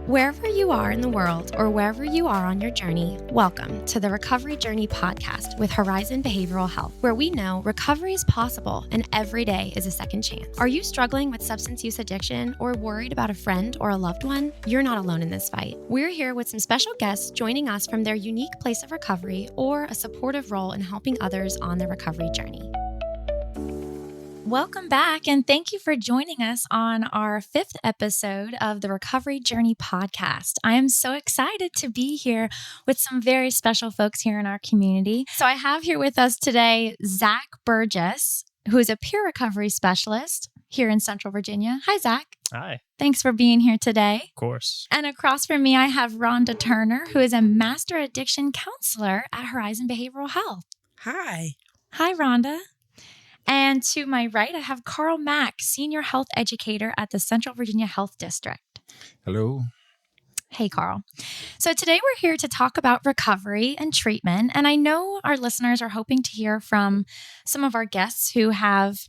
Wherever you are in the world or wherever you are on your journey, welcome to the Recovery Journey podcast with Horizon Behavioral Health, where we know recovery is possible and every day is a second chance. Are you struggling with substance use addiction or worried about a friend or a loved one? You're not alone in this fight. We're here with some special guests joining us from their unique place of recovery or a supportive role in helping others on their recovery journey. Welcome back, and thank you for joining us on our 5th episode of the Recovery Journey podcast. I am so excited to be here with some very special folks here in our community. So I have here with us today Zach Burgess, who is a peer recovery specialist here in Central Virginia. Hi, Zach. Hi. Thanks for being here today. Of course. And across from me, I have Rhonda Turner, who is a master addiction counselor at Horizon Behavioral Health. Hi. Hi, Rhonda. And to my right, I have Carl Mack, Senior Health Educator at the Central Virginia Health District. Hello. Hey, Carl. So today we're here to talk about recovery and treatment. And I know our listeners are hoping to hear from some of our guests who have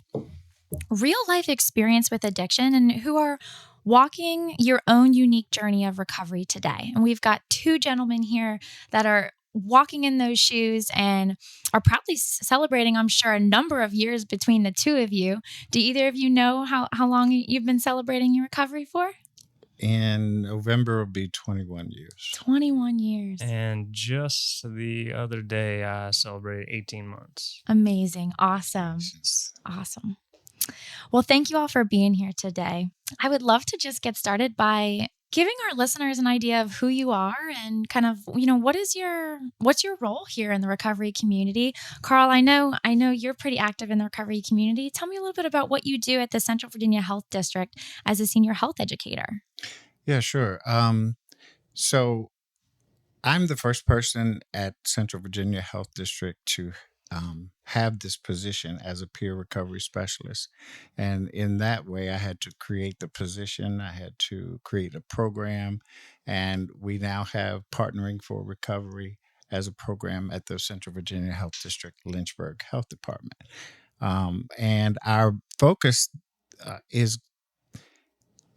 real life experience with addiction and who are walking your own unique journey of recovery today. And we've got 2 gentlemen here that are walking in those shoes and are proudly celebrating, I'm sure, a number of years between the 2 of you. Do either of you know how long you've been celebrating your recovery for? In November will be 21 years. 21 years. And just the other day, I celebrated 18 months. Amazing. Awesome. Awesome. Well, thank you all for being here today. I would love to just get started by giving our listeners an idea of who you are and kind of, what's your role here in the recovery community? Carl, I know you're pretty active in the recovery community. Tell me a little bit about what you do at the Central Virginia Health District as a senior health educator. Yeah, sure. So I'm the first person at Central Virginia Health District to have this position as a peer recovery specialist. And in that way, I had to create the position. I had to create a program. And we now have Partnering for Recovery as a program at the Central Virginia Health District Lynchburg Health Department. And our focus is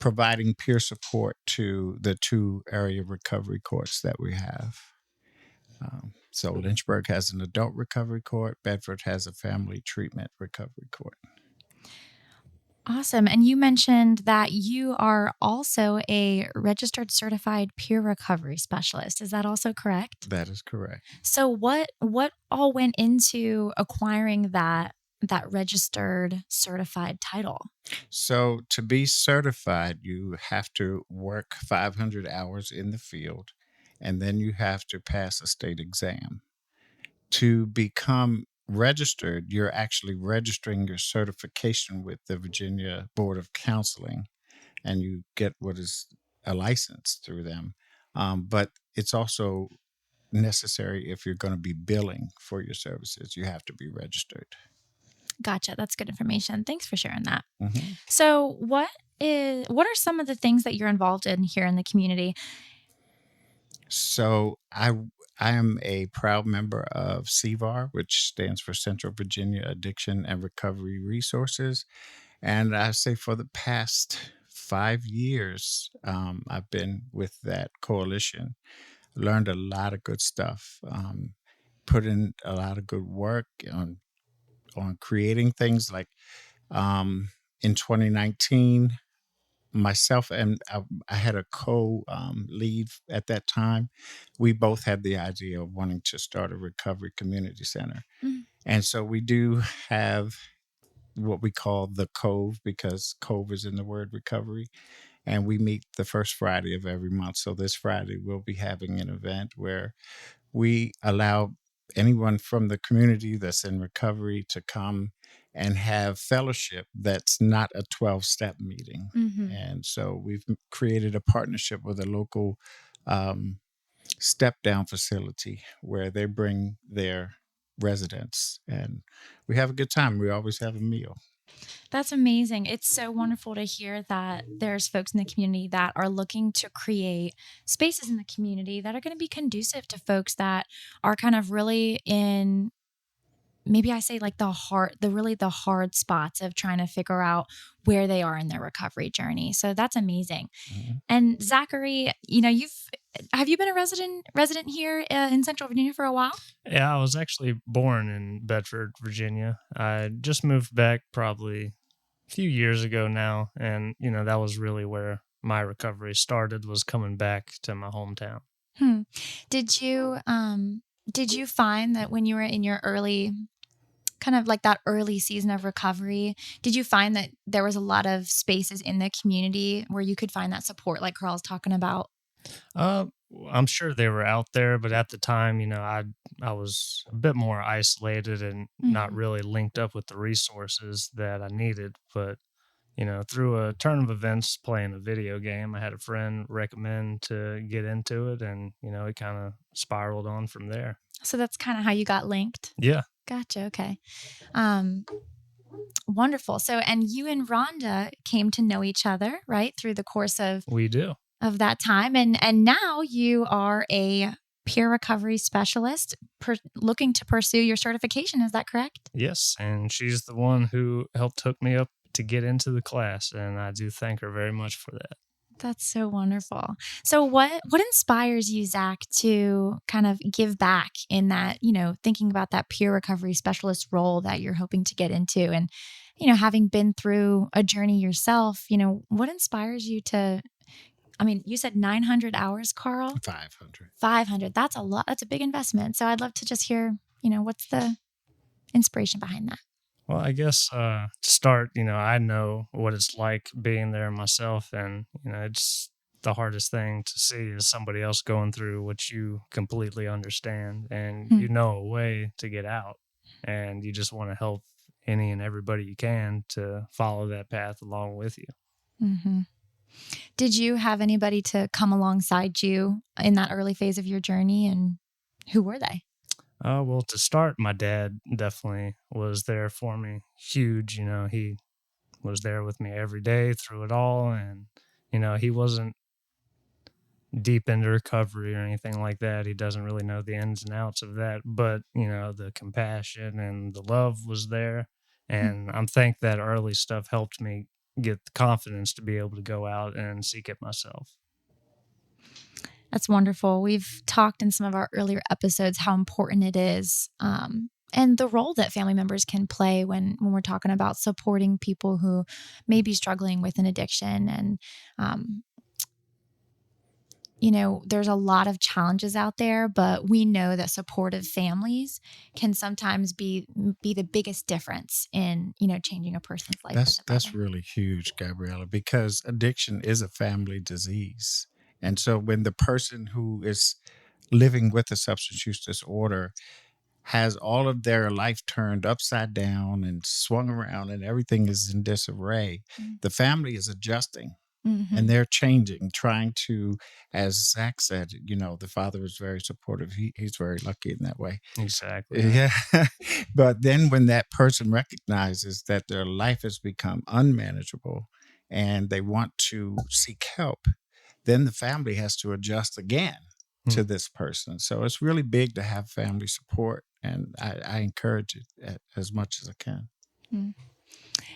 providing peer support to the 2 area recovery courts that we have. So Lynchburg has an adult recovery court. Bedford has a family treatment recovery court. Awesome. And you mentioned that you are also a registered certified peer recovery specialist. Is that also correct? That is correct. So what all went into acquiring that registered certified title? So to be certified, you have to work 500 hours in the field, and then you have to pass a state exam. To become registered, you're actually registering your certification with the Virginia Board of Counseling, and you get what is a license through them. But it's also necessary if you're going to be billing for your services. You have to be registered. Gotcha. That's good information. Thanks for sharing that. Mm-hmm. So what are some of the things that you're involved in here in the community? So I am a proud member of CVAR, which stands for Central Virginia Addiction and Recovery Resources. And I say for the past 5 years, I've been with that coalition. Learned a lot of good stuff, put in a lot of good work on creating things like in 2019, myself and I had a co-lead at that time. We both had the idea of wanting to start a recovery community center. Mm-hmm. And so we do have what we call the COVE, because COVE is in the word recovery. And we meet the first Friday of every month. So this Friday, we'll be having an event where we allow anyone from the community that's in recovery to come and have fellowship that's not a 12-step meeting. Mm-hmm. And so we've created a partnership with a local step-down facility where they bring their residents, and we have a good time. We always have a meal. That's amazing. It's so wonderful to hear that there's folks in the community that are looking to create spaces in the community that are going to be conducive to folks that are kind of really in maybe I say like the hard spots of trying to figure out where they are in their recovery journey. So that's amazing. Mhm. And Zachary, have you been a resident here in Central Virginia for a while? Yeah, I was actually born in Bedford, Virginia. I just moved back probably a few years ago now, and that was really where my recovery started, was coming back to my hometown. Hmm. Did you find that when you were in your early kind of like that early season of recovery, did you find that there was a lot of spaces in the community where you could find that support like Carl's talking about? Uh, I'm sure they were out there, but at the time, I was a bit more isolated and not Mhm. really linked up with the resources that I needed. But through a turn of events, playing a video game, I had a friend recommend to get into it, and it kind of spiraled on from there. So that's kind of how you got linked. Yeah, Gotcha. Okay. Um, Wonderful. So, and you and Rhonda came to know each other, right, through the course we do. of that time, and now you are a peer recovery specialist, looking to pursue your certification. Is that correct? Yes, and she's the one who helped hook me up to get into the class, and I do thank her very much for that. That's so wonderful. So, what inspires you, Zach, to kind of give back in that, thinking about that peer recovery specialist role that you're hoping to get into, and having been through a journey yourself, what inspires you to? I mean, you said 900 hours, Carl. 500. 500. That's a lot. That's a big investment. So I'd love to just hear, what's the inspiration behind that? Well, I guess to start, I know what it's like being there myself, and it's the hardest thing to see is somebody else going through what you completely understand, and Hmm. you know a way to get out, and you just want to help any and everybody you can to follow that path along with you. Hmm. Did you have anybody to come alongside you in that early phase of your journey, and who were they? Well, to start, my dad definitely was there for me. Huge, he was there with me every day through it all, and he wasn't deep into recovery or anything like that. He doesn't really know the ins and outs of that, but the compassion and the love was there. Hmm. And I'm thankful that early stuff helped me get the confidence to be able to go out and seek it myself. That's wonderful. We've talked in some of our earlier episodes how important it is, and the role that family members can play when we're talking about supporting people who may be struggling with an addiction. And um, there's a lot of challenges out there, but we know that supportive families can sometimes be the biggest difference in, changing a person's life for the That's better. really huge, Gabriella, because addiction is a family disease. And so when the person who is living with a substance use disorder has all of their life turned upside down and swung around and everything is in disarray, the family is adjusting and Mm-hmm. they're changing, trying to, as Zach said, the father is very supportive. He's very lucky in that way. Exactly. Yeah. But then when that person recognizes that their life has become unmanageable and they want to seek help, then the family has to adjust again Hmm. to this person. So it's really big to have family support. And I encourage it as much as I can. Mm.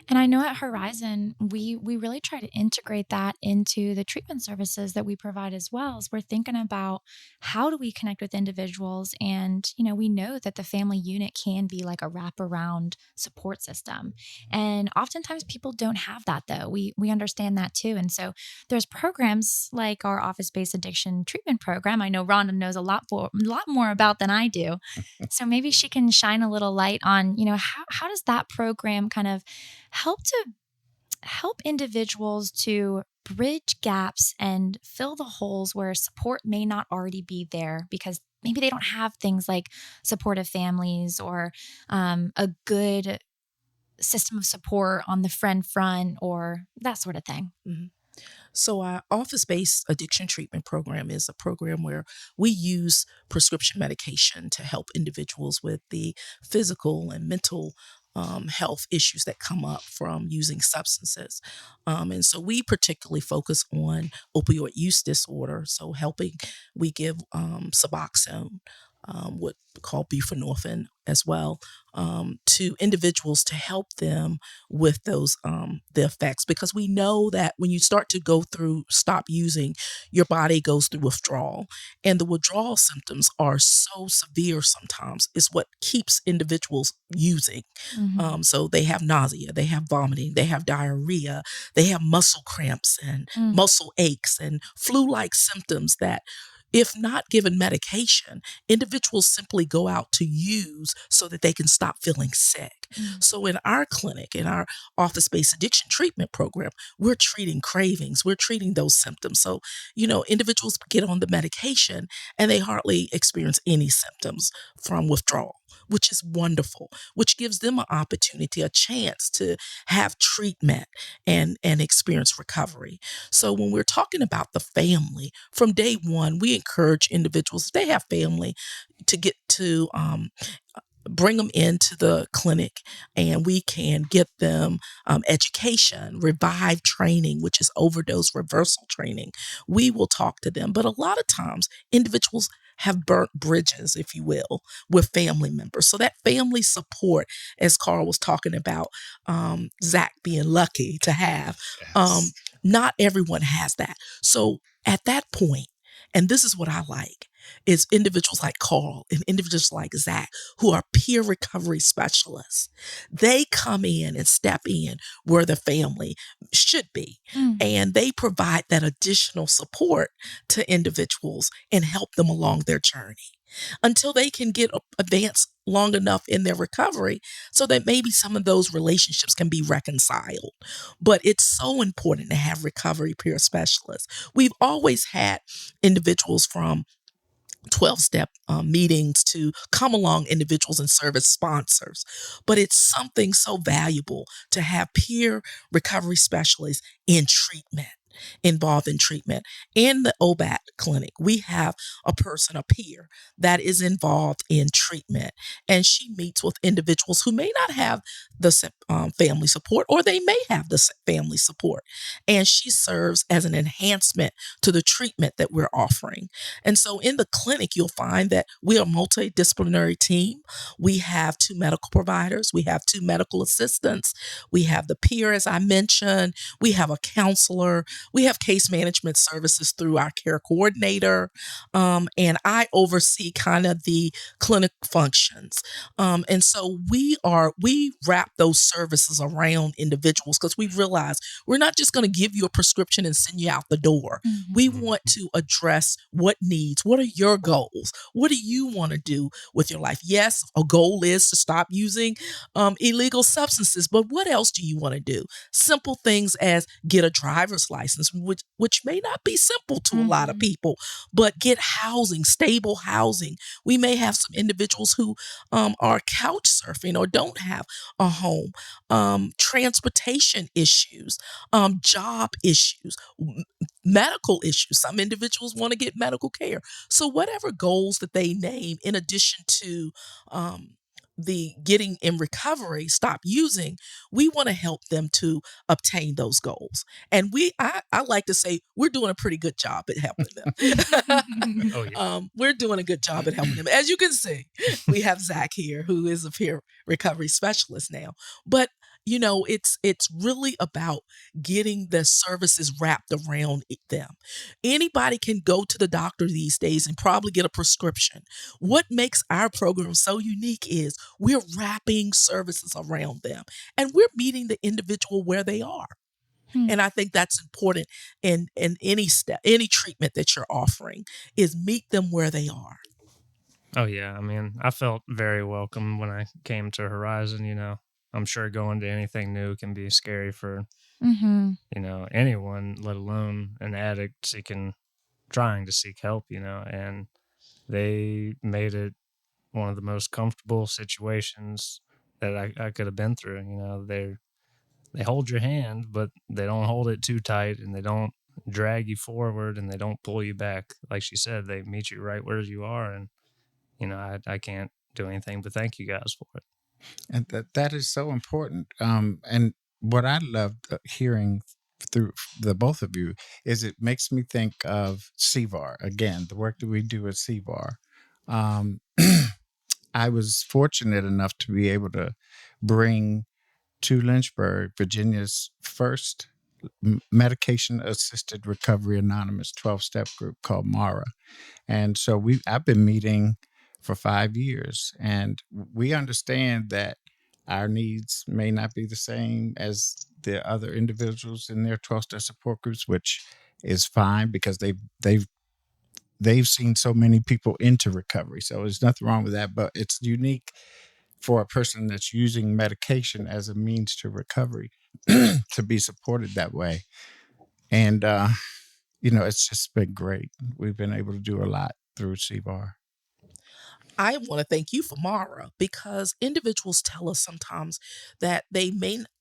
And I know at Horizon, we really try to integrate that into the treatment services that we provide as well. As we're thinking about how do we connect with individuals, and we know that the family unit can be like a wraparound support system, and oftentimes people don't have that though. We understand that too, and so there's programs like our office-based addiction treatment program. I know Rhonda knows a lot more about than I do, so maybe she can shine a little light on how does that program kind of help individuals to bridge gaps and fill the holes where support may not already be there because maybe they don't have things like supportive families or a good system of support on the friend front or that sort of thing. Mhm. So, our office based addiction treatment program is a program where we use prescription medication to help individuals with the physical and mental health issues that come up from using substances. And so, we particularly focus on opioid use disorder. So, we give Suboxone. what we call buprenorphine as well, to individuals to help them with those the effects, because we know that when you start to go through stop using, your body goes through withdrawal, and the withdrawal symptoms are so severe sometimes is what keeps individuals using. Mhm. So they have nausea, they have vomiting, they have diarrhea, they have muscle cramps and Mm. muscle aches and flu-like symptoms that, if not given medication, individuals simply go out to use so that they can stop feeling sick. Mm. So in our clinic, in our office-based addiction treatment program, we're treating cravings, we're treating those symptoms. So, individuals get on the medication and they hardly experience any symptoms from withdrawal, which is wonderful, which gives them an opportunity, a chance to have treatment and experience recovery. So when we're talking about the family, from day one, we encourage individuals, if they have family, to get to bring them into the clinic, and we can get them education, revive training, which is overdose reversal training. We will talk to them. But a lot of times, individuals have burnt bridges, if you will, with family members. So that family support, as Carl was talking about, Zach being lucky to have, um, Yes. not everyone has that. So at that point, and this is what I like, is individuals like Carl and individuals like Zach, who are peer recovery specialists. They come in and step in where the family should be, Mm. and they provide that additional support to individuals and help them along their journey until they can get advanced long enough in their recovery so that maybe some of those relationships can be reconciled. But it's so important to have recovery peer specialists. We've always had individuals from 12-step meetings to come along, individuals and service sponsors. But it's something so valuable to have peer recovery specialists in treatment, involved in treatment. In the OBAT clinic, we have a person, a peer, that is involved in treatment. And she meets with individuals who may not have the family support, or they may have the family support. And she serves as an enhancement to the treatment that we're offering. And so in the clinic, you'll find that we are a multidisciplinary team. We have 2 medical providers, we have 2 medical assistants, we have the peer, as I mentioned, we have a counselor, we have case management services through our care coordinator, and I oversee kind of the clinic functions. And so we wrap those services around individuals, because we realize we're not just going to give you a prescription and send you out the door. Mhm. We want to address what needs, what are your goals? What do you want to do with your life? Yes, a goal is to stop using illegal substances, but what else do you want to do? Simple things as get a driver's license, which may not be simple to a lot of Mhm. people, but get housing, stable housing. We may have some individuals who are couch surfing or don't have a home, transportation issues, job issues, medical issues. Some individuals want to get medical care. So, whatever goals that they name, in addition to the getting in recovery, stop using, we want to help them to obtain those goals. And I like to say we're doing a pretty good job at helping them. Oh yeah. We're doing a good job at helping them. As you can see, we have Zach here, who is a peer recovery specialist now. But it's really about getting the services wrapped around them. Anybody can go to the doctor these days and probably get a prescription. What makes our program so unique is we're wrapping services around them, and we're meeting the individual where they are. Hmm. And I think that's important in any step, any treatment that you're offering, is meet them where they are. Oh yeah. I mean, I felt very welcome when I came to Horizon. I'm sure going to anything new can be scary for Mhm. anyone, let alone an addict trying to seek help. And they made it one of the most comfortable situations that I could have been through. They hold your hand, but they don't hold it too tight, and they don't drag you forward, and they don't pull you back. Like she said, they meet you right where you are, and I can't do anything but thank you guys for it. And that is so important. And what I loved hearing through the both of you is it makes me think of CVAR again, the work that we do at CVAR. Um, I was fortunate enough to be able to bring to Lynchburg, Virginia's first medication assisted recovery anonymous 12-step group called MARA. And so I've been meeting for 5 years, and we understand that our needs may not be the same as the other individuals in their 12-step support groups, which is fine because they've seen so many people into recovery. So there's nothing wrong with that, but it's unique for a person that's using medication as a means to recovery to be supported that way. And, it's just been great. We've been able to do a lot through CVAR. I want to thank you for Mara, because individuals tell us sometimes that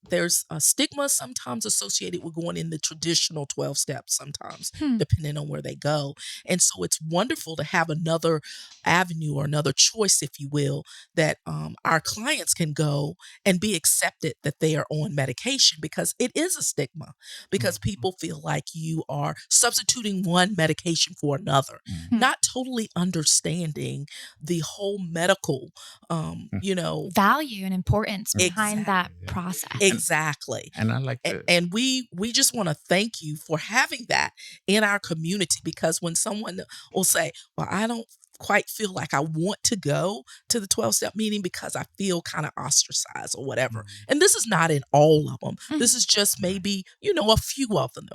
there's a stigma sometimes associated with going in the traditional 12 steps sometimes, depending on where they go. And so it's wonderful to have another avenue or another choice, if you will, that our clients can go and be accepted that they are on medication, because it is a stigma, because people feel like you are substituting one medication for another, not totally understanding the whole medical, value and importance behind that process. Exactly. And I like to, And we just want to thank you for having that in our community, because when someone will say, well, I don't quite feel like I want to go to the 12-step meeting because I feel kind of ostracized or whatever. And this is not in all of them. This is just maybe, a few of them.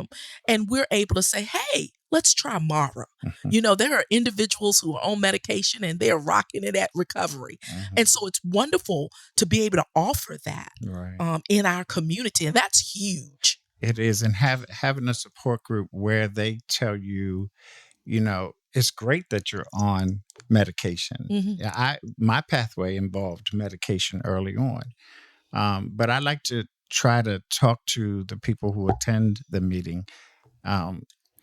And we're able to say, hey, let's try Mara. There are individuals who are on medication and they're rocking it at recovery. And so it's wonderful to be able to offer that in our community. And that's huge. It is. And having a support group where they tell you, it's great that you're on medication. My pathway involved medication early on. But I like to try to talk to the people who attend the meeting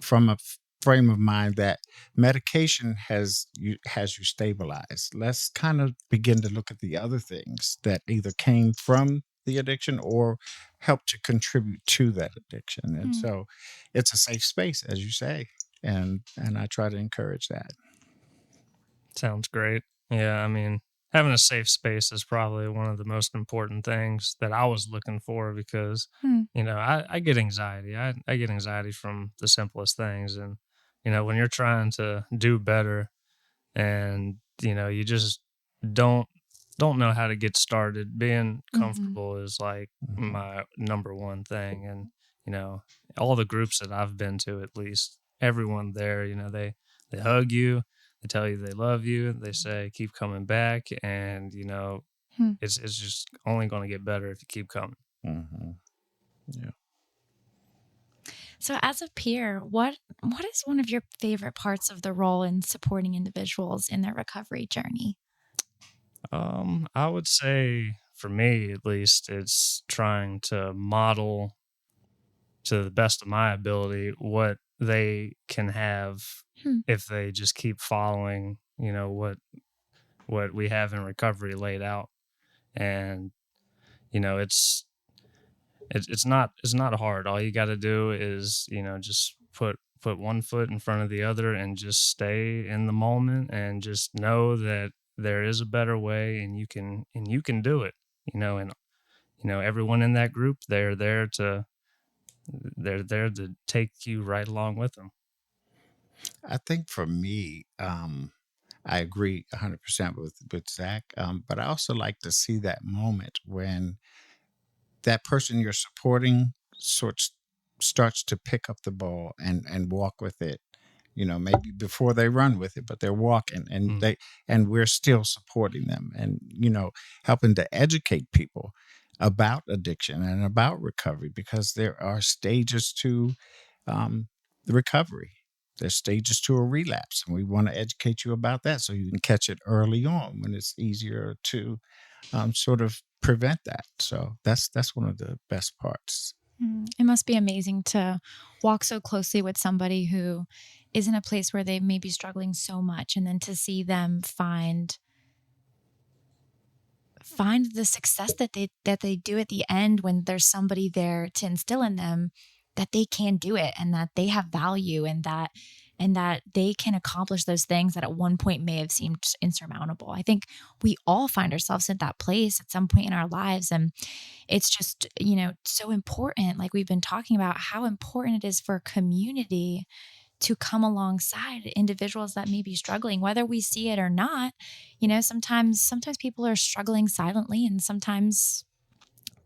from a frame of mind that medication has you stabilized. Let's kind of begin to look at the other things that either came from the addiction or help to contribute to that addiction. And so it's a safe space, as you say. And I try to encourage that. Sounds great. Yeah, I mean, having a safe space is probably one of the most important things that I was looking for, because, I get anxiety. I get anxiety from the simplest things. And, when you're trying to do better and, you just don't know how to get started, being comfortable is like my number one thing. And, all the groups that I've been to, at least, everyone there, they hug you. They tell you they love you. They say, keep coming back. And, it's just only going to get better if you keep coming. Yeah. So as a peer, what is one of your favorite parts of the role in supporting individuals in their recovery journey? I would say, for me at least, it's trying to model to the best of my ability what they can have if they just keep following, what we have in recovery laid out. And, it's not hard. All you got to do is, just put one foot in front of the other and just stay in the moment and just know that there is a better way, and you can do it, and, everyone in that group, they're there to take you right along with them. I think for me, I agree 100% with Zach, but I also like to see that moment when that person you're supporting starts to pick up the ball and walk with it. Maybe before they run with it, but they're walking, and we're still supporting them, and helping to educate people about addiction and about recovery, because there are stages to the recovery. There's stages to a relapse, and we want to educate you about that so you can catch it early on when it's easier to sort of prevent that. So that's one of the best parts. It must be amazing to walk so closely with somebody who is in a place where they may be struggling so much, and then to see them find the success that they do at the end, when there's somebody there to instill in them that they can do it and that they have value, and that and that they can accomplish those things that at one point may have seemed insurmountable. I think we all find ourselves in that place at some point in our lives. And it's just, so important. Like we've been talking about how important it is for community to come alongside individuals that may be struggling, whether we see it or not. Sometimes people are struggling silently, and sometimes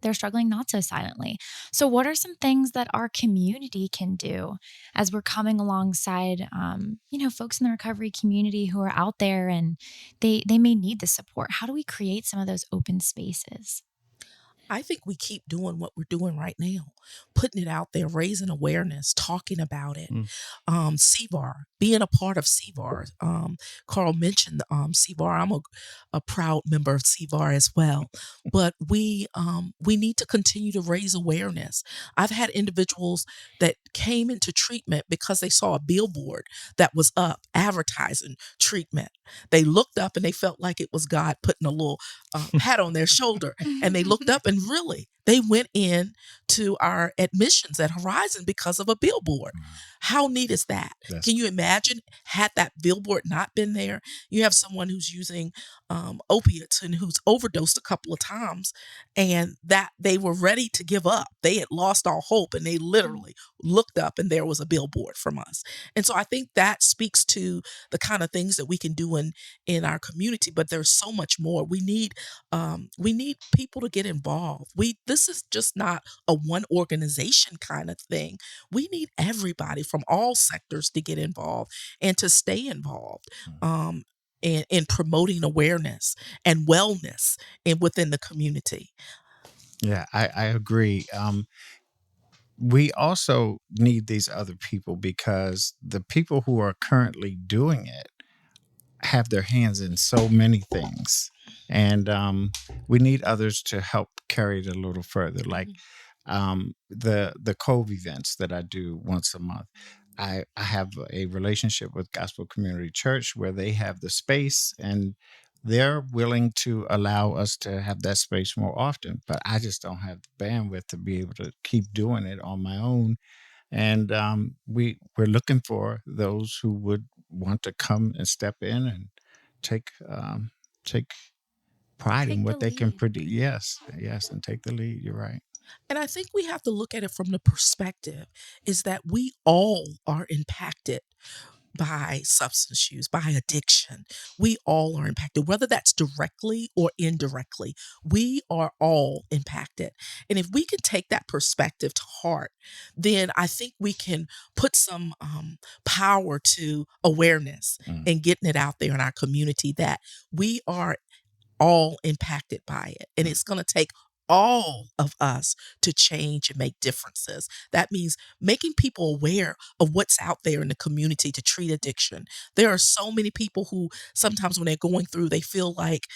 they're struggling not so silently. So what are some things that our community can do as we're coming alongside, folks in the recovery community who are out there and they may need the support? How do we create some of those open spaces? I think we keep doing what we're doing right now, putting it out there, raising awareness, talking about it. CVAR, being a part of CVAR. Carl mentioned CVAR. I'm a proud member of CVAR as well. But we need to continue to raise awareness. I've had individuals that came into treatment because they saw a billboard that was up advertising treatment. They looked up and they felt like it was God putting a little pat on their shoulder. And they looked up and really, they went in to our admissions at Horizon because of a billboard. How neat is that? Can you imagine had that billboard not been there? You have someone who's using opiates and who's overdosed a couple of times, and that they were ready to give up. They had lost all hope, and they literally looked up and there was a billboard from us. And so I think that speaks to the kind of things that we can do in our community, but there's so much more. We need people to get involved. This is just not a one organization kind of thing. We need everybody from all sectors to get involved and to stay involved in promoting awareness and wellness within the community. Yeah, I agree. We also need these other people because the people who are currently doing it have their hands in so many things. And we need others to help carry it a little further. Like the COVE events that I do once a month. I have a relationship with Gospel Community Church where they have the space and they're willing to allow us to have that space more often. But I just don't have the bandwidth to be able to keep doing it on my own. And we're looking for those who would want to come and step in and take pride in what they can produce. Yes, and take the lead. You're right. And I think we have to look at it from the perspective is that we all are impacted by substance use, by addiction. We all are impacted, whether that's directly or indirectly. We are all impacted. And if we can take that perspective to heart, then I think we can put some power to awareness and getting it out there in our community that we are all impacted by it. And it's going to take all of us to change and make differences. That means making people aware of what's out there in the community to treat addiction. There are so many people who sometimes when they're going through, they feel like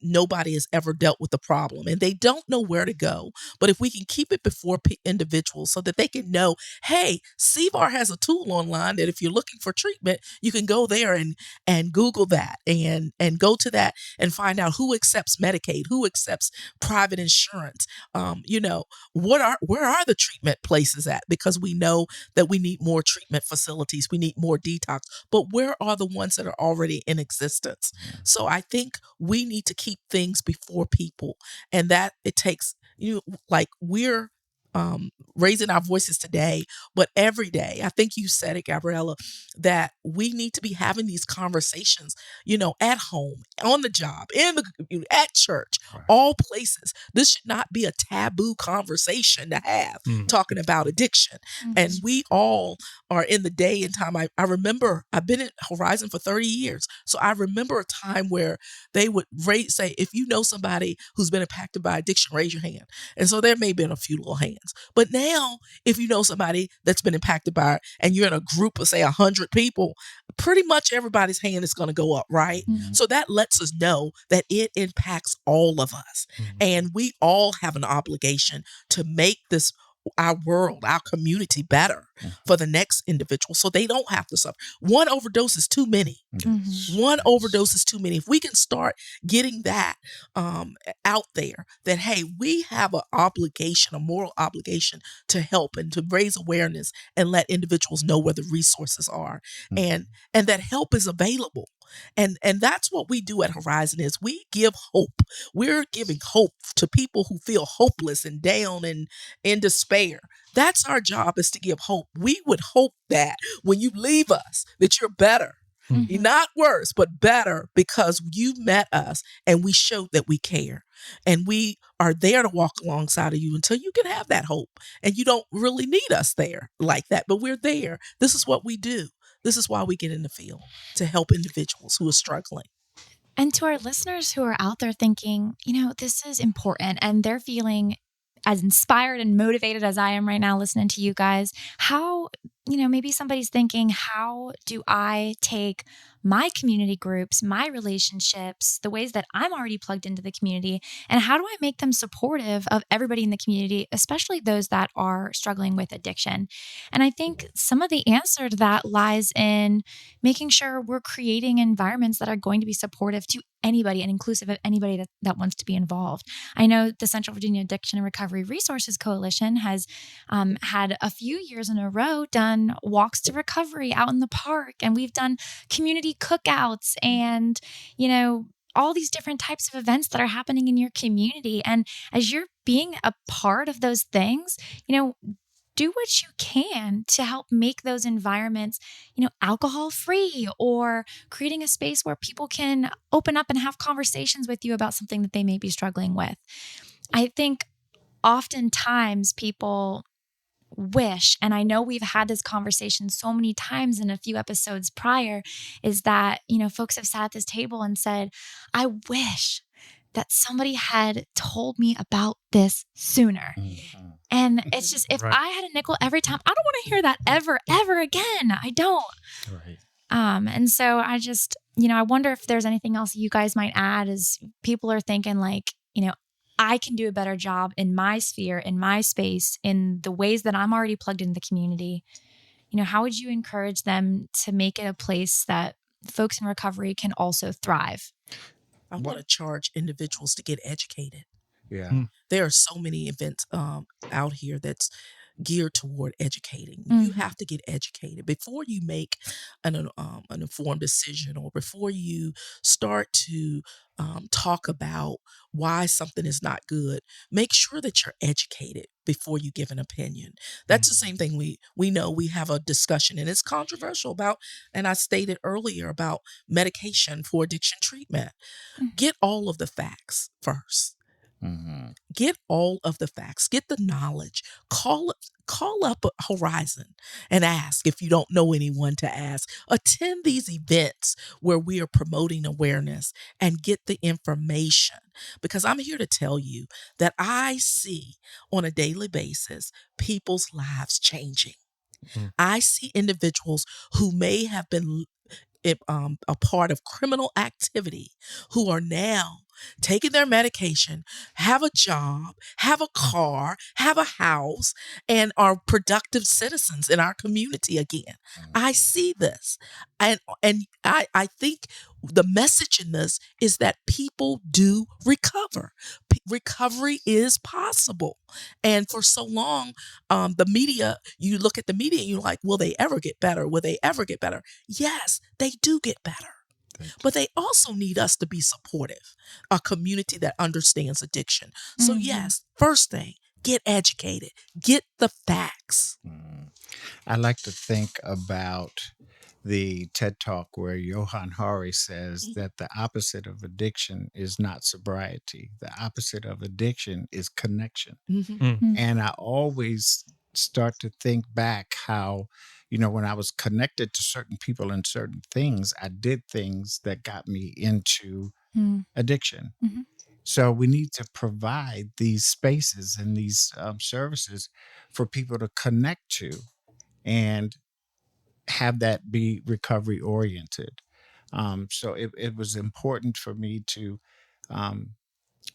nobody has ever dealt with the problem and they don't know where to go. But if we can keep it before individuals so that they can know, hey, CVAR has a tool online that if you're looking for treatment, you can go there and Google that and go to that and find out who accepts Medicaid, who accepts private insurance. Where are the treatment places at? Because we know that we need more treatment facilities, we need more detox, but where are the ones that are already in existence? So I think we need to keep things before people, and that it takes, we're raising our voices today, but every day. I think you said it, Gabriella, that we need to be having these conversations, at home, on the job, in the community, at church, all places. This should not be a taboo conversation to have talking about addiction. And we all are in the day and time. I remember I've been at Horizon for 30 years. So I remember a time where they would say, if you know somebody who's been impacted by addiction, raise your hand. And so there may have been a few little hands. But now, if you know somebody that's been impacted by it and you're in a group of, say, 100 people, pretty much everybody's hand is going to go up, right? So that lets us know that it impacts all of us. And we all have an obligation to make this our world, our community better for the next individual so they don't have to suffer. One overdose is too many. One overdose is too many. If we can start getting that out there, that, hey, we have an obligation, a moral obligation to help and to raise awareness and let individuals know where the resources are, and that help is available. And that's what we do at Horizon is we give hope. We're giving hope to people who feel hopeless and down and in despair. That's our job, is to give hope. We would hope that when you leave us, that you're better. You're not worse, but better, because you met us and we showed that we care. And we are there to walk alongside of you until you can have that hope. And you don't really need us there like that, but we're there. This is what we do. This is why we get in the field, to help individuals who are struggling. And to our listeners who are out there thinking, this is important, and they're feeling as inspired and motivated as I am right now listening to you guys, how, maybe somebody's thinking, how do I take my community groups, my relationships, the ways that I'm already plugged into the community, and how do I make them supportive of everybody in the community, especially those that are struggling with addiction? And I think some of the answer to that lies in making sure we're creating environments that are going to be supportive to anybody and inclusive of anybody that wants to be involved. I know the Central Virginia Addiction and Recovery Resources Coalition has had a few years in a row done walks to recovery out in the park, and we've done community cookouts and, all these different types of events that are happening in your community. And as you're being a part of those things, do what you can to help make those environments, alcohol free, or creating a space where people can open up and have conversations with you about something that they may be struggling with. I think oftentimes people wish, and I know we've had this conversation so many times in a few episodes prior, is that, folks have sat at this table and said, I wish that somebody had told me about this sooner. And it's just, if I had a nickel every time, I don't want to hear that ever again. I don't. Right. And so I just, I wonder if there's anything else you guys might add, as people are thinking like, I can do a better job in my sphere, in my space, in the ways that I'm already plugged into the community. How would you encourage them to make it a place that folks in recovery can also thrive? I want to charge individuals to get educated. Yeah. There are so many events out here that's geared toward educating. You have to get educated before you make an informed decision, or before you start to talk about why something is not good. Make sure that you're educated before you give an opinion. That's the same thing we know. We have a discussion, and it's controversial about, and I stated earlier, about medication for addiction treatment. Get all of the facts first. Get all of the facts. Get the knowledge. Call up Horizon and ask if you don't know anyone to ask. Attend these events where we are promoting awareness and get the information. Because I'm here to tell you that I see on a daily basis people's lives changing. I see individuals who may have been a part of criminal activity, who are now taking their medication, have a job, have a car, have a house, and are productive citizens in our community again. I see this. And I think the message in this is that people do recover. Recovery is possible. And for so long, the media, you look at the media and you're like, will they ever get better? Will they ever get better? Yes, they do get better. But they also need us to be supportive, a community that understands addiction. So yes, first thing, get educated, get the facts. I like to think about the TED Talk where Johann Hari says that the opposite of addiction is not sobriety. The opposite of addiction is connection. And I always start to think back how, when I was connected to certain people and certain things, I did things that got me into addiction. So we need to provide these spaces and these services for people to connect to and have that be recovery oriented. So it was important for me to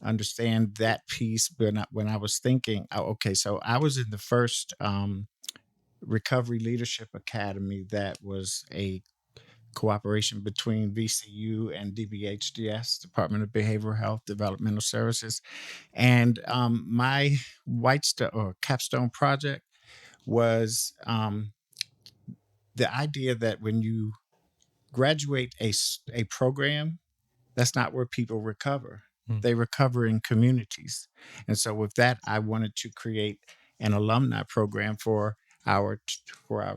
understand that piece. When I was thinking, oh, okay, so I was in the first Recovery Leadership Academy that was a cooperation between VCU and DBHDS, Department of Behavioral Health Developmental Services. And my capstone project was the idea that when you graduate a program, that's not where people recover. They recover in communities. And so with that, I wanted to create an alumni program for our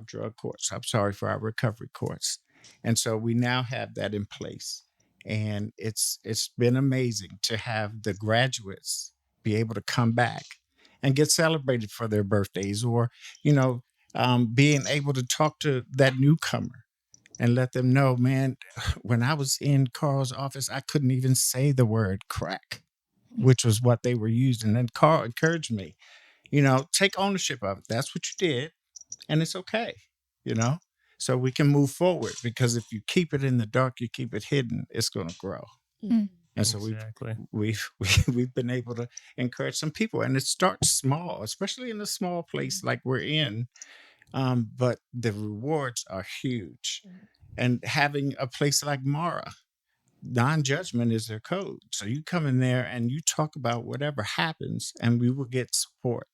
drug courts. I'm sorry, for our recovery courts. And so we now have that in place. And it's been amazing to have the graduates be able to come back and get celebrated for their birthdays, or, being able to talk to that newcomer and let them know, man, when I was in Carl's office, I couldn't even say the word crack, which was what they were using. And Carl encouraged me, take ownership of it. That's what you did. And it's okay, so we can move forward, because if you keep it in the dark, you keep it hidden, it's going to grow. Mm. And so Exactly. we've been able to encourage some people, and it starts small, especially in a small place like we're in. But the rewards are huge. And having a place like Mara, non-judgment is their code. So you come in there and you talk about whatever happens, and we will get support.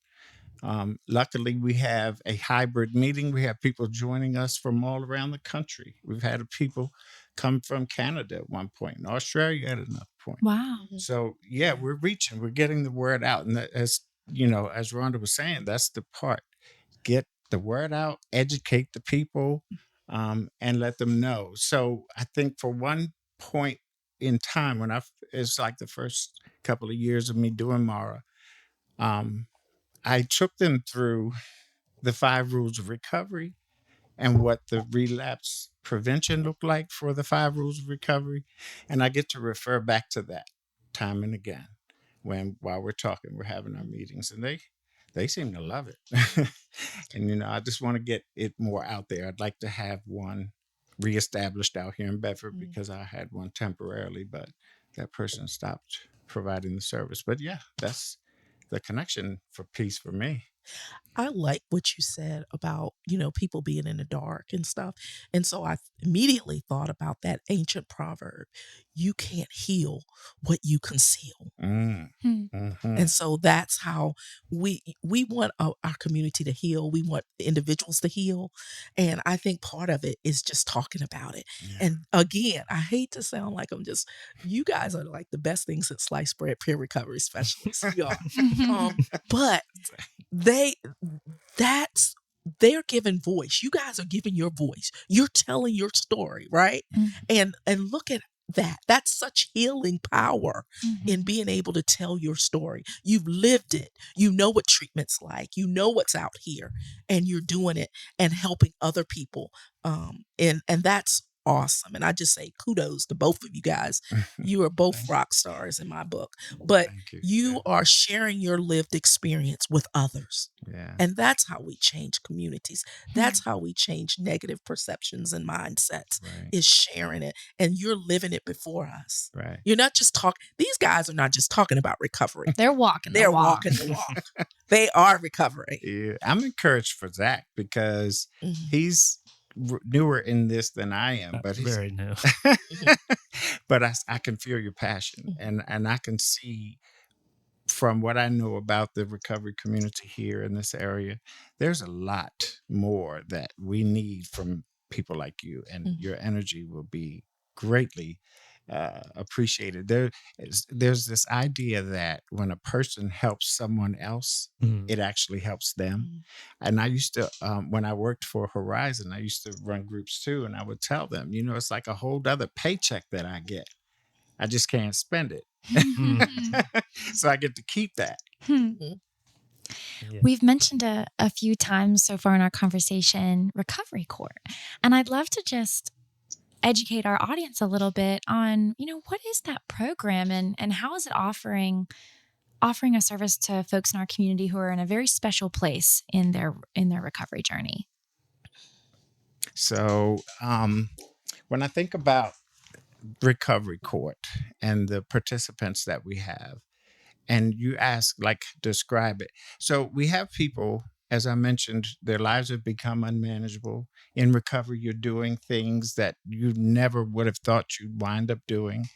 Luckily, we have a hybrid meeting. We have people joining us from all around the country. We've had people come from Canada at one point, and Australia at another point. Wow. So yeah, we're reaching, we're getting the word out. And that, as Rhonda was saying, that's the part. Get the word out, educate the people, and let them know. So I think for one point in time, it's like the first couple of years of me doing Mara, I took them through the 5 rules of recovery and what the relapse prevention looked like for the 5 rules of recovery. And I get to refer back to that time and again while we're talking, we're having our meetings, and they seem to love it. And, I just want to get it more out there. I'd like to have one reestablished out here in Bedford, because I had one temporarily, but that person stopped providing the service. But yeah, that's the connection for peace for me. I like what you said about, people being in the dark and stuff. And so I immediately thought about that ancient proverb, you can't heal what you conceal. Mm-hmm. And so that's how we want our community to heal. We want individuals to heal. And I think part of it is just talking about it. Yeah. And again, I hate to sound like you guys are like the best thing since sliced bread peer recovery specialists. You are. But they're giving voice. You guys are giving your voice. You're telling your story, right? Mm-hmm. And look at that. That's such healing power Mm-hmm. in being able to tell your story. You've lived it. You know what treatment's like. You know what's out here, and you're doing it and helping other people. And that's awesome. And I just say kudos to both of you guys. You are both rock stars in my book, but you are sharing your lived experience with others. Yeah. And that's how we change communities. That's how we change negative perceptions and mindsets, is sharing it. And you're living it before us. Right. You're not just talking. These guys are not just talking about recovery. They're walking the walk. Walking the walk. They are recovering. Yeah. I'm encouraged for Zach, because he's newer in this than I am, but he's very new. But I can feel your passion, and I can see from what I know about the recovery community here in this area, there's a lot more that we need from people like you, and your energy will be greatly appreciated. There's this idea that when a person helps someone else, it actually helps them. And I used to, when I worked for Horizon, I used to run groups too, and I would tell them, it's like a whole other paycheck that I get. I just can't spend it. So I get to keep that. Yeah. We've mentioned a few times so far in our conversation Recovery Court, and I'd love to just educate our audience a little bit on, what is that program, and how is it offering a service to folks in our community who are in a very special place in their recovery journey? So when I think about recovery court and the participants that we have, and you ask, like, describe it. So we have people, as I mentioned, their lives have become unmanageable. In recovery, you're doing things that you never would have thought you'd wind up doing.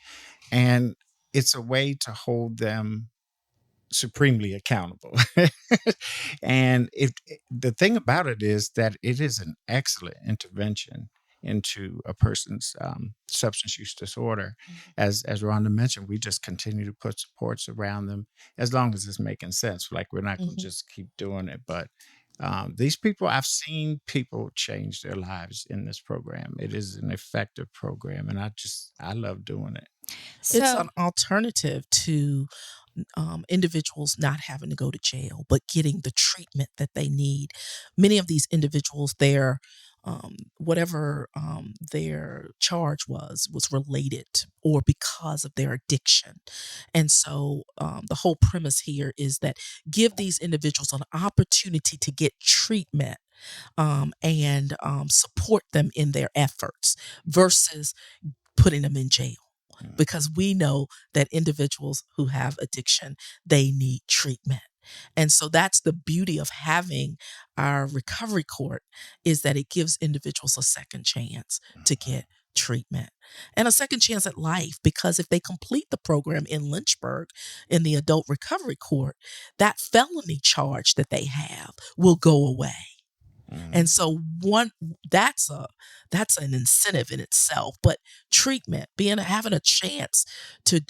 And it's a way to hold them supremely accountable. And the thing about it is that it is an excellent intervention into a person's substance use disorder. As Rhonda mentioned, we just continue to put supports around them as long as it's making sense. Like, we're not going to just keep doing it, but these people, I've seen people change their lives in this program. It is an effective program, and I love doing it. It's an alternative to individuals not having to go to jail, but getting the treatment that they need. Many of these individuals, whatever their charge was related or because of their addiction. And so the whole premise here is that give these individuals an opportunity to get treatment and support them in their efforts versus putting them in jail. Because we know that individuals who have addiction, they need treatment. And so that's the beauty of having our recovery court, is that it gives individuals a second chance to get treatment and a second chance at life. Because if they complete the program in Lynchburg in the adult recovery court, that felony charge that they have will go away. And so that's an incentive in itself. But treatment, having a chance to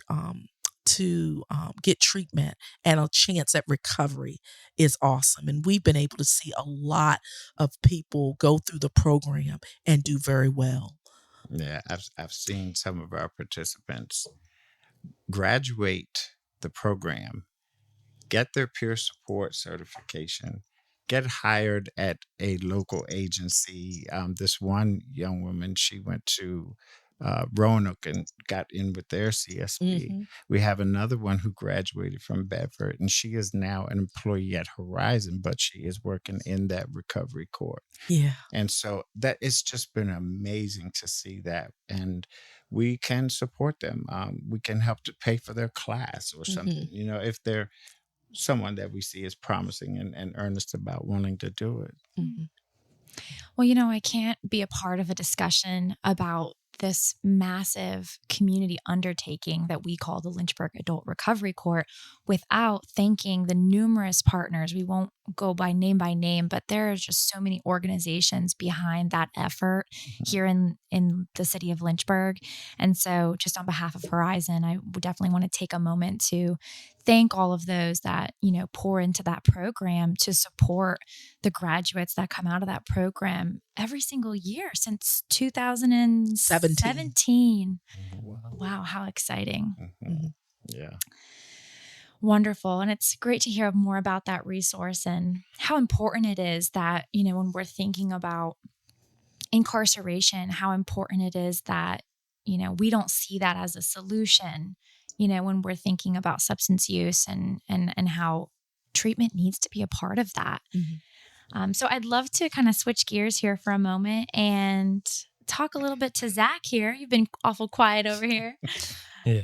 get treatment and a chance at recovery is awesome. And we've been able to see a lot of people go through the program and do very well. Yeah, I've seen some of our participants graduate the program, get their peer support certification, get hired at a local agency. This one young woman, she went to Roanoke and got in with their CSP. We have another one who graduated from Bedford, and she is now an employee at Horizon, but she is working in that recovery court. Yeah. And so that it's just been amazing to see that. And we can support them. We can help to pay for their class or something, if they're someone that we see as promising and earnest about wanting to do it. Well, I can't be a part of a discussion about this massive community undertaking that we call the Lynchburg Adult Recovery Court without thanking the numerous partners. We won't go by name, but there are just so many organizations behind that effort here in the city of Lynchburg. And so just on behalf of Horizon, I would definitely want to take a moment to thank all of those that, pour into that program to support the graduates that come out of that program every single year since 2017. Wow, how exciting. Yeah. Wonderful. And it's great to hear more about that resource and how important it is that, when we're thinking about incarceration, how important it is that, we don't see that as a solution, when we're thinking about substance use and how treatment needs to be a part of that. So I'd love to kind of switch gears here for a moment and talk a little bit to Zach here. You've been awful quiet over here. Yeah.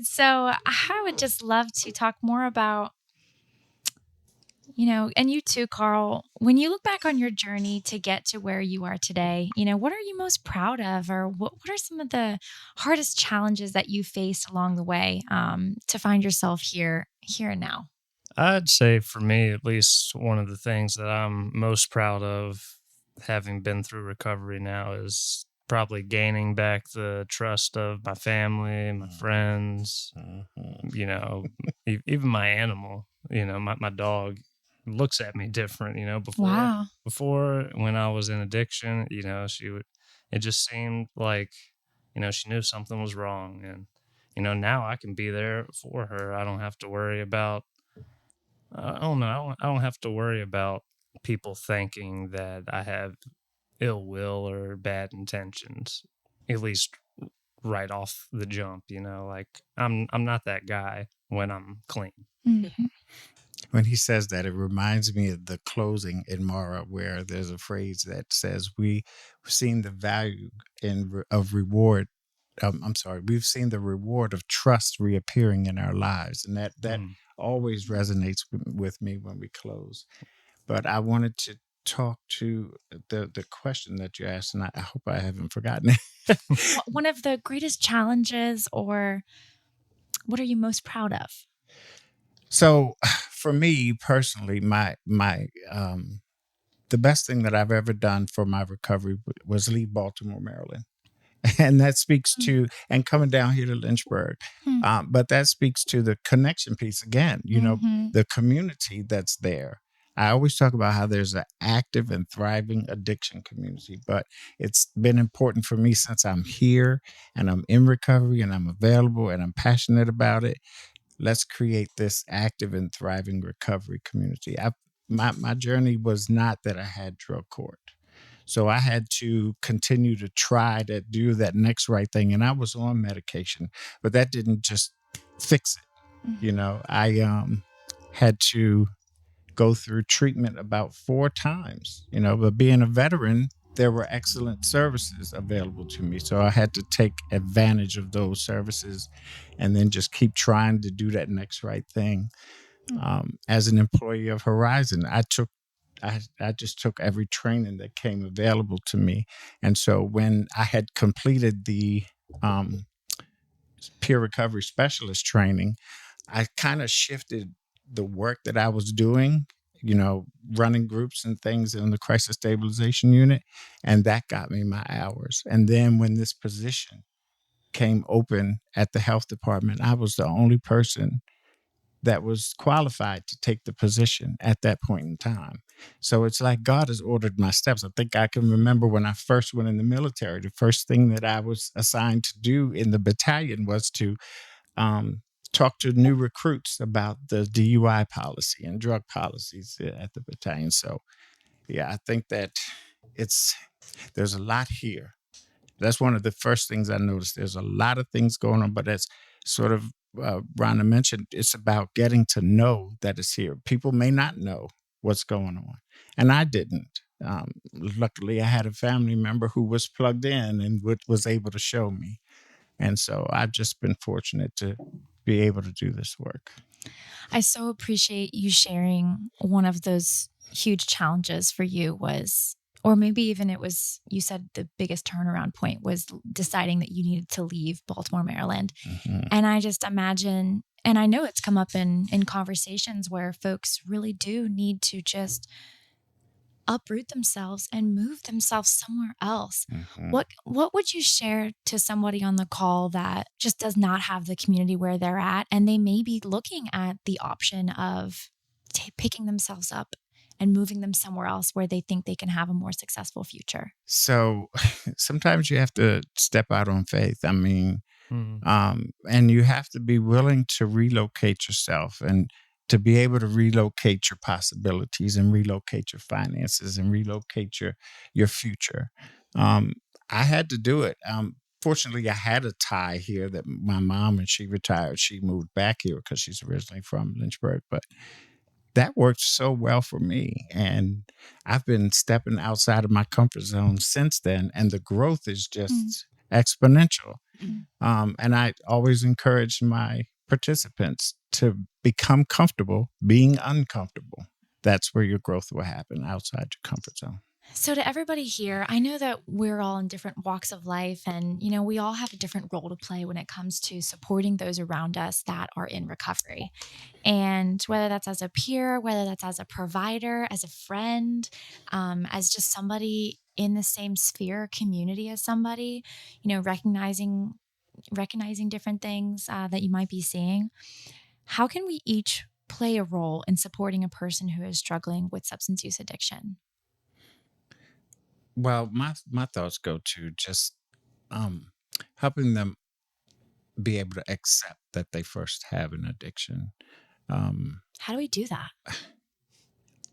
So I would just love to talk more about, and you too, Carl, when you look back on your journey to get to where you are today, what are you most proud of, or what are some of the hardest challenges that you faced along the way to find yourself here and now? I'd say for me, at least, one of the things that I'm most proud of, having been through recovery now, is probably gaining back the trust of my family, my friends, even my animal, my dog looks at me different, before when I was in addiction, it just seemed like, she knew something was wrong. And, now I can be there for her. I don't have to worry about, I don't have to worry about people thinking that I have ill will or bad intentions, at least right off the jump. Like I'm not that guy when I'm clean. When he says that, it reminds me of the closing in Mara, where there's a phrase that says, "We've seen the value of reward we've seen the reward of trust reappearing in our lives, and that always resonates with me when we close. But I wanted to talk to the question that you asked, and I hope I haven't forgotten it. One of the greatest challenges, or what are you most proud of? So, for me personally, my the best thing that I've ever done for my recovery was leave Baltimore, Maryland. And that speaks to, and coming down here to Lynchburg, but that speaks to the connection piece again, the community that's there. I always talk about how there's an active and thriving addiction community, but it's been important for me since I'm here and I'm in recovery and I'm available and I'm passionate about it. Let's create this active and thriving recovery community. My journey was not that I had drug court. So I had to continue to try to do that next right thing. And I was on medication, but that didn't just fix it. I had to go through treatment about 4 times, but being a veteran, there were excellent services available to me. So I had to take advantage of those services and then just keep trying to do that next right thing. As an employee of Horizon, I just took every training that came available to me. And so when I had completed the peer recovery specialist training, I kind of shifted the work that I was doing, running groups and things in the crisis stabilization unit. And that got me my hours. And then when this position came open at the health department, I was the only person that was qualified to take the position at that point in time. So it's like God has ordered my steps. I think I can remember when I first went in the military, the first thing that I was assigned to do in the battalion was to talk to new recruits about the DUI policy and drug policies at the battalion. So, yeah, I think that there's a lot here. That's one of the first things I noticed. There's a lot of things going on, but that's sort of, Rhonda mentioned, it's about getting to know that it's here. People may not know what's going on, and I didn't. Luckily, I had a family member who was plugged in and was able to show me. And so I've just been fortunate to be able to do this work. I so appreciate you sharing one of those huge challenges for you was, or maybe even it was, you said the biggest turnaround point was deciding that you needed to leave Baltimore, Maryland. And I just imagine, and I know it's come up in conversations where folks really do need to just uproot themselves and move themselves somewhere else. What would you share to somebody on the call that just does not have the community where they're at, and they may be looking at the option of picking themselves up and moving them somewhere else where they think they can have a more successful future? So sometimes you have to step out on faith. I mean, and you have to be willing to relocate yourself and to be able to relocate your possibilities and relocate your finances and relocate your future. I had to do it. Fortunately, I had a tie here that my mom, when she retired, she moved back here because she's originally from Lynchburg. But that worked so well for me. And I've been stepping outside of my comfort zone since then. And the growth is just exponential. And I always encourage my participants to become comfortable being uncomfortable. That's where your growth will happen, outside your comfort zone. So to everybody here, I know that we're all in different walks of life, and we all have a different role to play when it comes to supporting those around us that are in recovery. And whether that's as a peer, whether that's as a provider, as a friend, as just somebody in the same sphere, community as somebody, recognizing different things that you might be seeing. How can we each play a role in supporting a person who is struggling with substance use addiction? Well, my thoughts go to just helping them be able to accept that they first have an addiction. How do we do that?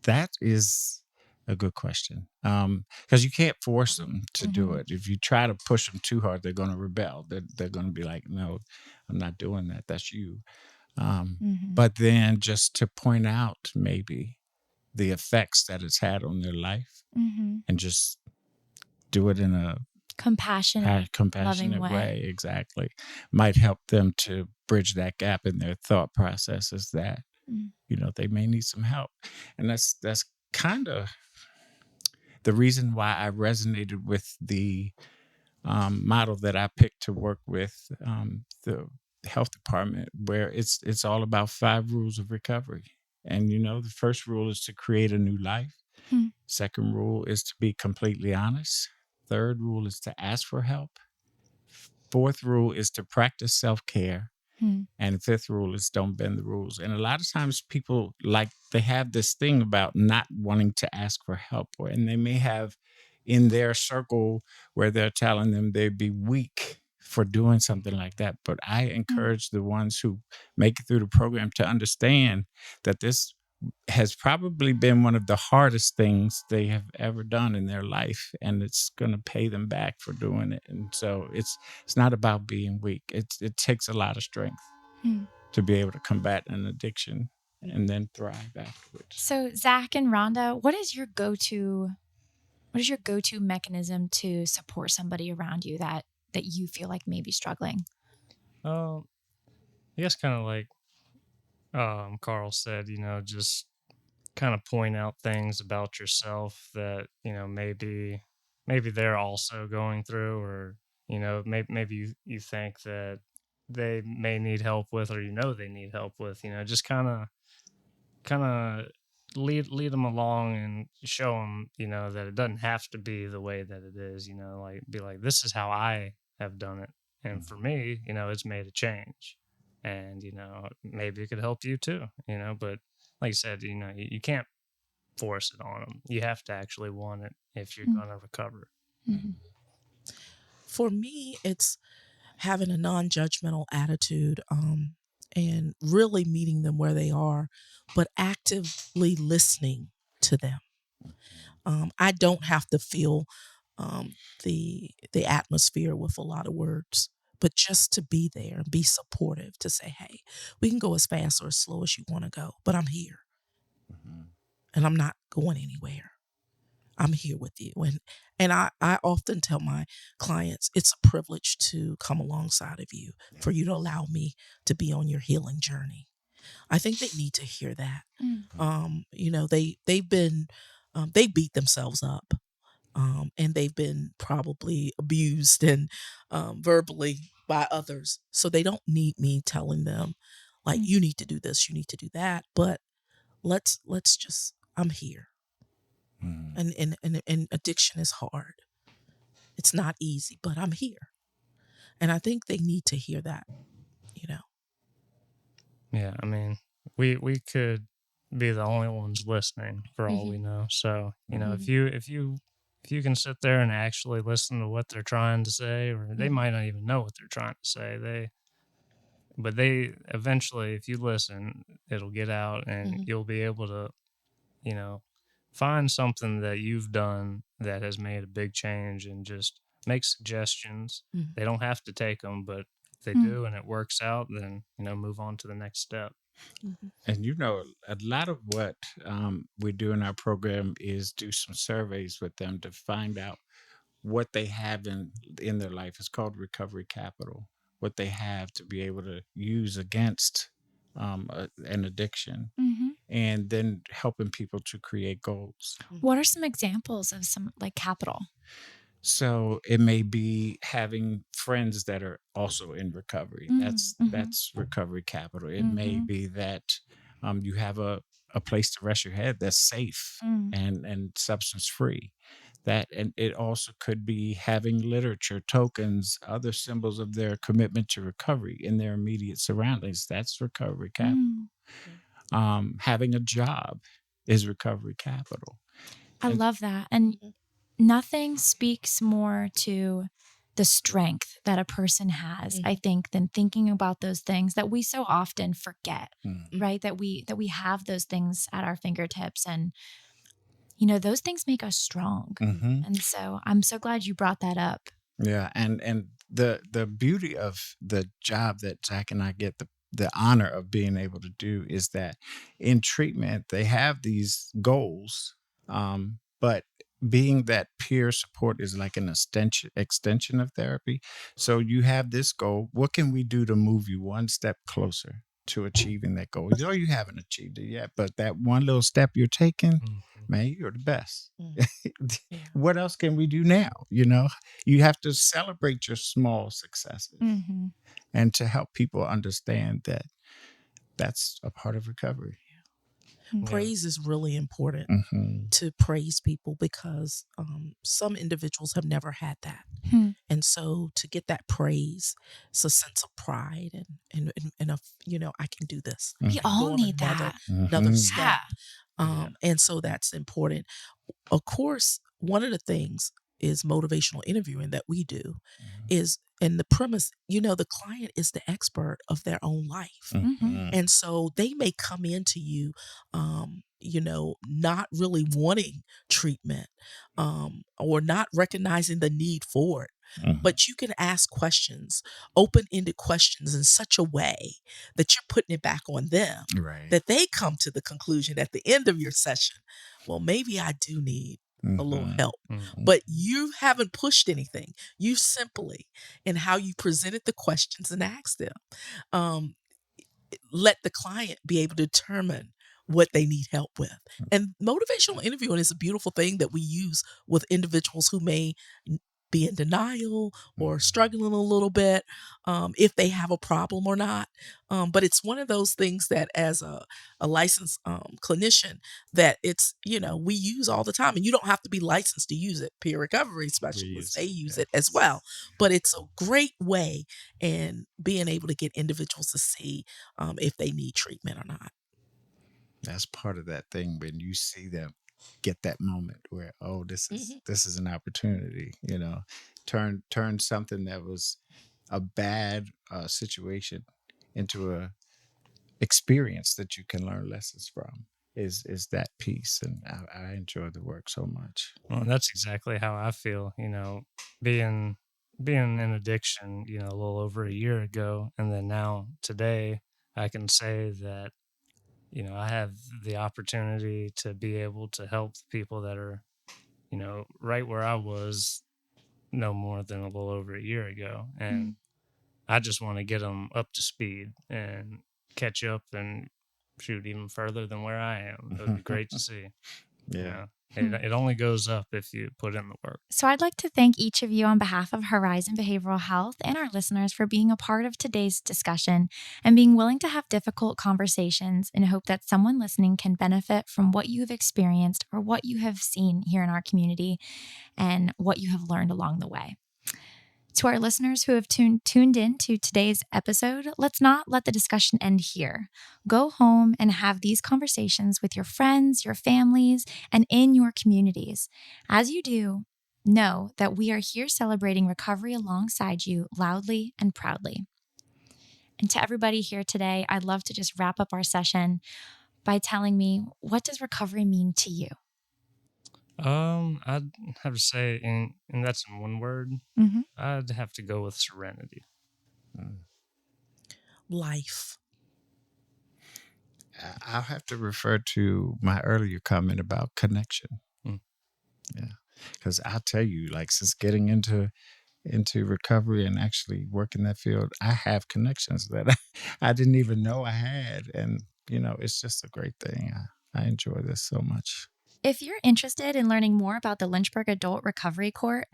That is a good question, because you can't force them to do it. If you try to push them too hard, they're going to rebel. They're going to be like, "No, I'm not doing that. That's you." But then just to point out maybe the effects that it's had on their life, and just do it in a compassionate, compassionate loving way. exactly, might help them to bridge that gap in their thought processes that Mm. they may need some help. And that's kind of the reason why I resonated with the model that I picked to work with the health department, where it's all about 5 rules of recovery. And the first rule is to create a new life. Hmm. Second rule is to be completely honest. Third rule is to ask for help. Fourth rule is to practice self-care. Hmm. And fifth rule is don't bend the rules. And a lot of times people they have this thing about not wanting to ask for help, and they may have in their circle where they're telling them they'd be weak for doing something like that. But I encourage the ones who make it through the program to understand that this has probably been one of the hardest things they have ever done in their life, and it's going to pay them back for doing it. And so it's not about being weak. It takes a lot of strength to be able to combat an addiction and then thrive afterwards. So Zach and Rhonda, what is your go-to mechanism to support somebody around you that you feel like may be struggling? I guess kind of like Carl said, just kind of point out things about yourself that, maybe they're also going through, or, maybe you think that they may need help with, or, they need help with, just kind of lead them along and show them, that it doesn't have to be the way that it is, like be like, this is how I have done it. And for me, it's made a change, and, maybe it could help you too, but like you said, you can't force it on them. You have to actually want it if you're going to recover. Mm-hmm. For me, it's having a non-judgmental attitude and really meeting them where they are, but actively listening to them. I don't have to feel the atmosphere with a lot of words, but just to be there and be supportive, to say, hey, we can go as fast or as slow as you want to go, but I'm here. And I'm not going anywhere. I'm here with you. And I often tell my clients, it's a privilege to come alongside of you, for you to allow me to be on your healing journey. I think they need to hear that. They've been, they beat themselves up. And they've been probably abused and verbally by others. So they don't need me telling them, like, you need to do this, you need to do that. But let's just, I'm here. And addiction is hard. It's not easy, but I'm here. And I think they need to hear that, Yeah, I mean, we could be the only ones listening for all we know. So, if you can sit there and actually listen to what they're trying to say, or they might not even know what they're trying to say. But they eventually, if you listen, it'll get out, and you'll be able to, find something that you've done that has made a big change, and just make suggestions. They don't have to take them, but if they do and it works out, then, move on to the next step. And a lot of what we do in our program is do some surveys with them to find out what they have in their life. It's called recovery capital. What they have to be able to use against an addiction, and then helping people to create goals. What are some examples of some capital? So it may be having friends that are also in recovery. That's recovery capital. It may be that you have a place to rest your head that's safe and substance free. And it also could be having literature, tokens, other symbols of their commitment to recovery in their immediate surroundings. That's recovery capital. Having a job is recovery capital. I love that. And nothing speaks more to the strength that a person has, I think, than thinking about those things that we so often forget, right? That we have those things at our fingertips, and those things make us strong. And so I'm so glad you brought that up. Yeah, and the beauty of the job that Zach and I get the honor of being able to do is that in treatment they have these goals, but being that peer support is like an extension of therapy. So you have this goal. What can we do to move you one step closer to achieving that goal? You know, you haven't achieved it yet, but that one little step you're taking, man, you're the best. Yeah. What else can we do now? You know, you have to celebrate your small successes and to help people understand that that's a part of recovery. Praise is really important to praise people because some individuals have never had that. And so to get that praise, it's a sense of pride and I can do this. We all need that. Another step. Yeah. And so that's important. Of course, one of the things is motivational interviewing that we do is, and the premise, the client is the expert of their own life. And so they may come into you, not really wanting treatment or not recognizing the need for it. But you can ask questions, open-ended questions in such a way that you're putting it back on them, that they come to the conclusion at the end of your session, well, maybe I do need a little help. But you haven't pushed anything. You simply, in how you presented the questions and asked them, let the client be able to determine what they need help with. And motivational interviewing is a beautiful thing that we use with individuals who may be in denial or struggling a little bit, if they have a problem or not. But it's one of those things that as a licensed clinician that it's, we use all the time. And you don't have to be licensed to use it. Peer recovery specialists, they use it as well. But it's a great way in being able to get individuals to see if they need treatment or not. That's part of that thing when you see them get that moment where, oh, this is an opportunity, turn something that was a bad situation into a experience that you can learn lessons from is that piece. And I enjoy the work so much. Well, that's exactly how I feel, being in addiction, a little over a year ago. And then now today I can say that I have the opportunity to be able to help people that are, right where I was no more than a little over a year ago. And I just want to get them up to speed and catch up and shoot even further than where I am. It would be great to see. Yeah. It only goes up if you put in the work. So I'd like to thank each of you on behalf of Horizon Behavioral Health and our listeners for being a part of today's discussion and being willing to have difficult conversations in hope that someone listening can benefit from what you have experienced or what you have seen here in our community and what you have learned along the way. To our listeners who have tuned in to today's episode, let's not let the discussion end here. Go home and have these conversations with your friends, your families, and in your communities. As you do, know that we are here celebrating recovery alongside you loudly and proudly. And to everybody here today, I'd love to just wrap up our session by telling me, what does recovery mean to you? I'd have to say, and that's in one word, I'd have to go with serenity. Life. I'll have to refer to my earlier comment about connection. Yeah, because I'll tell you, like, since getting into recovery and actually working that field, I have connections that I didn't even know I had. And, it's just a great thing. I enjoy this so much. If you're interested in learning more about the Lynchburg Adult Recovery Court,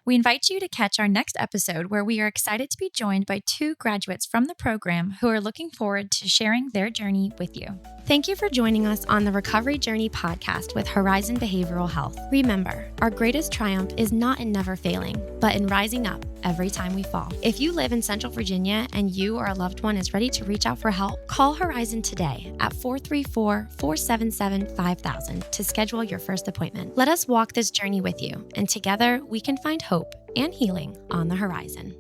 we invite you to catch our next episode where we are excited to be joined by 2 graduates from the program who are looking forward to sharing their journey with you. Thank you for joining us on the Recovery Journey podcast with Horizon Behavioral Health. Remember, our greatest triumph is not in never failing, but in rising up every time we fall. If you live in Central Virginia and you or a loved one is ready to reach out for help, call Horizon today at 434-477-5000 to schedule your first appointment. Let us walk this journey with you, and together we can find hope and healing on the horizon.